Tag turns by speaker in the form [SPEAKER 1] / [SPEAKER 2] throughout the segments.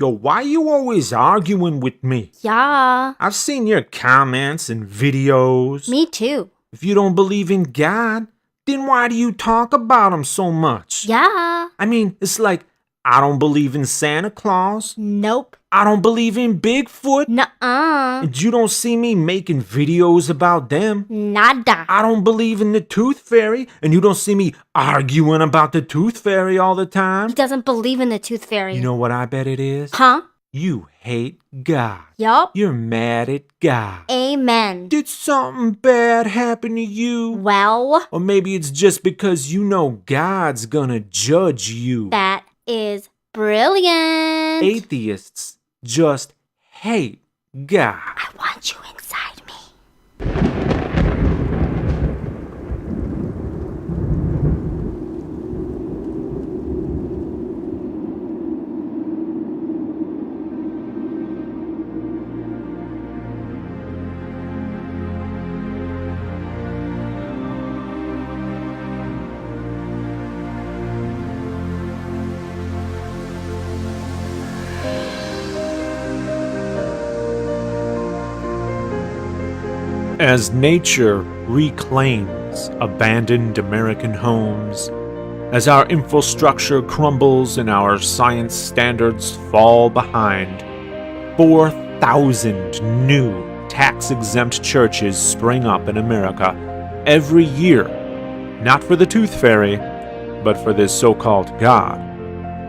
[SPEAKER 1] Yo, why you always arguing with me?
[SPEAKER 2] Yeah.
[SPEAKER 1] I've seen your comments and videos.
[SPEAKER 2] Me too.
[SPEAKER 1] If you don't believe in God, then why do you talk about him so much?
[SPEAKER 2] Yeah.
[SPEAKER 1] I mean, it's like, I don't believe in Santa Claus.
[SPEAKER 2] Nope.
[SPEAKER 1] I don't believe in Bigfoot.
[SPEAKER 2] Nuh-uh.
[SPEAKER 1] And you don't see me making videos about them.
[SPEAKER 2] Nada.
[SPEAKER 1] I don't believe in the Tooth Fairy, and you don't see me arguing about the Tooth Fairy all the time.
[SPEAKER 2] He doesn't believe in the Tooth Fairy.
[SPEAKER 1] You know what I bet it is?
[SPEAKER 2] Huh?
[SPEAKER 1] You hate God.
[SPEAKER 2] Yup.
[SPEAKER 1] You're mad at God.
[SPEAKER 2] Amen.
[SPEAKER 1] Did something bad happen to you?
[SPEAKER 2] Well,
[SPEAKER 1] Or maybe it's just because you know God's gonna judge you.
[SPEAKER 2] that is brilliant.
[SPEAKER 1] Atheists just hate God.
[SPEAKER 2] I want you inside me.
[SPEAKER 1] As nature reclaims abandoned American homes, as our infrastructure crumbles and our science standards fall behind, 4,000 new tax-exempt churches spring up in America every year, not for the Tooth Fairy, but for this so-called God.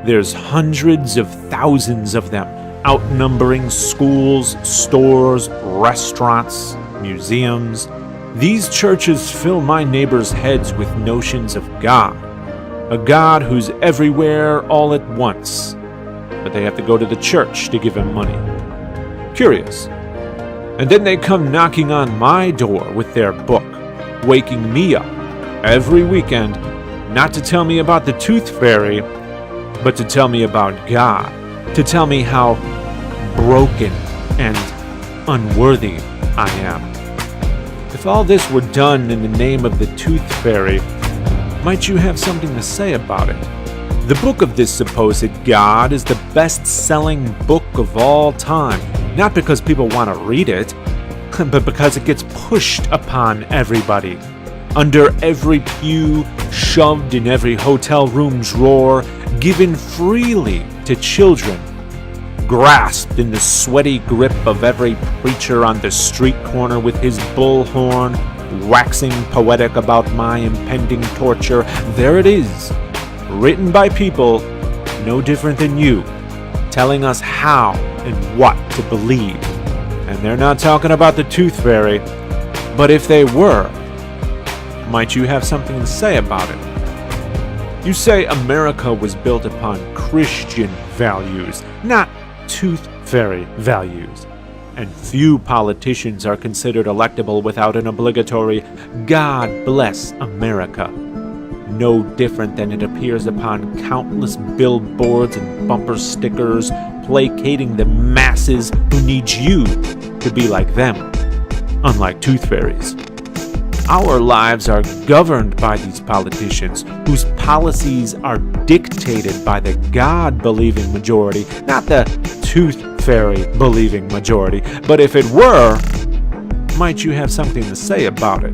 [SPEAKER 1] There's hundreds of thousands of them, outnumbering schools, stores, restaurants, museums. These churches fill my neighbors' heads with notions of God, a God who's everywhere all at once, but they have to go to the church to give him money. Curious. And then they come knocking on my door with their book, waking me up every weekend, not to tell me about the Tooth Fairy, but to tell me about God, to tell me how broken and unworthy I am. If all this were done in the name of the Tooth Fairy, might you have something to say about it? The book of this supposed God is the best-selling book of all time, not because people want to read it, but because it gets pushed upon everybody. Under every pew, shoved in every hotel room drawer, given freely to children, grasped in the sweaty grip of every preacher on the street corner with his bullhorn, waxing poetic about my impending torture. There it is, written by people no different than you, telling us how and what to believe. And they're not talking about the Tooth Fairy, but if they were, might you have something to say about it? You say America was built upon Christian values, not Tooth Fairy values, and few politicians are considered electable without an obligatory "God bless America," no different than it appears upon countless billboards and bumper stickers placating the masses who need you to be like them, unlike Tooth Fairies. Our lives are governed by these politicians whose policies are dictated by the God-believing majority, not the Tooth Fairy-believing majority. But if it were, might you have something to say about it?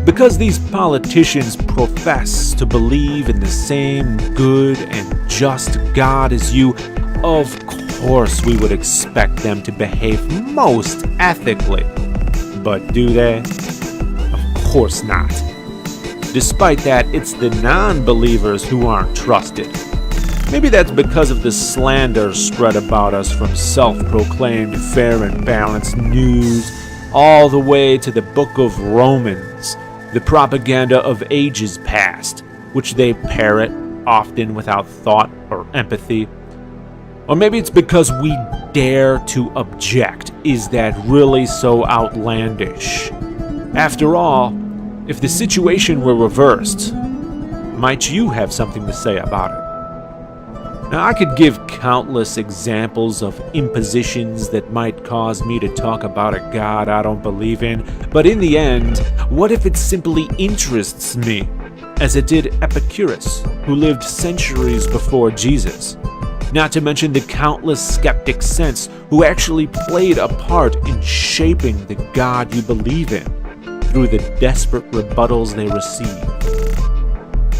[SPEAKER 1] Because these politicians profess to believe in the same good and just God as you, of course we would expect them to behave most ethically. But do they? Of course not. Despite that, it's the non-believers who aren't trusted. Maybe that's because of the slander spread about us from self-proclaimed fair and balanced news all the way to the book of Romans, the propaganda of ages past, which they parrot, often without thought or empathy. Or maybe it's because we dare to object. Is that really so outlandish? After all, if the situation were reversed, might you have something to say about it? Now, I could give countless examples of impositions that might cause me to talk about a God I don't believe in, but in the end, what if it simply interests me, as it did Epicurus, who lived centuries before Jesus? not to mention the countless skeptic saints who actually played a part in shaping the God you believe in through the desperate rebuttals they received.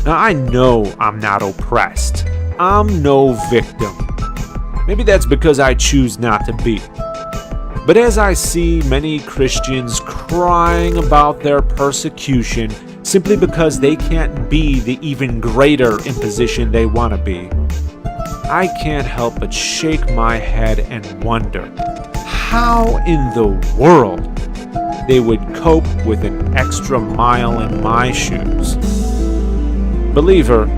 [SPEAKER 1] Now, I know I'm not oppressed. I'm no victim. Maybe that's because I choose not to be. But as I see many Christians crying about their persecution simply because they can't be the even greater imposition they want to be, I can't help but shake my head and wonder how in the world they would cope with an extra mile in my shoes. Believer,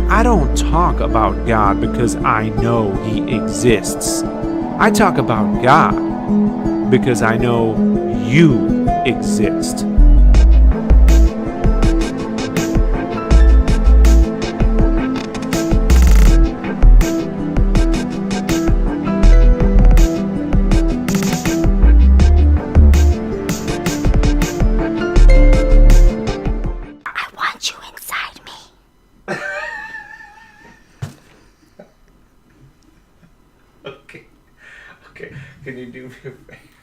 [SPEAKER 1] I don't talk about God because I know He exists. I talk about God because I know you exist.
[SPEAKER 2] I want you inside me.
[SPEAKER 1] Okay. Can you do me a favor?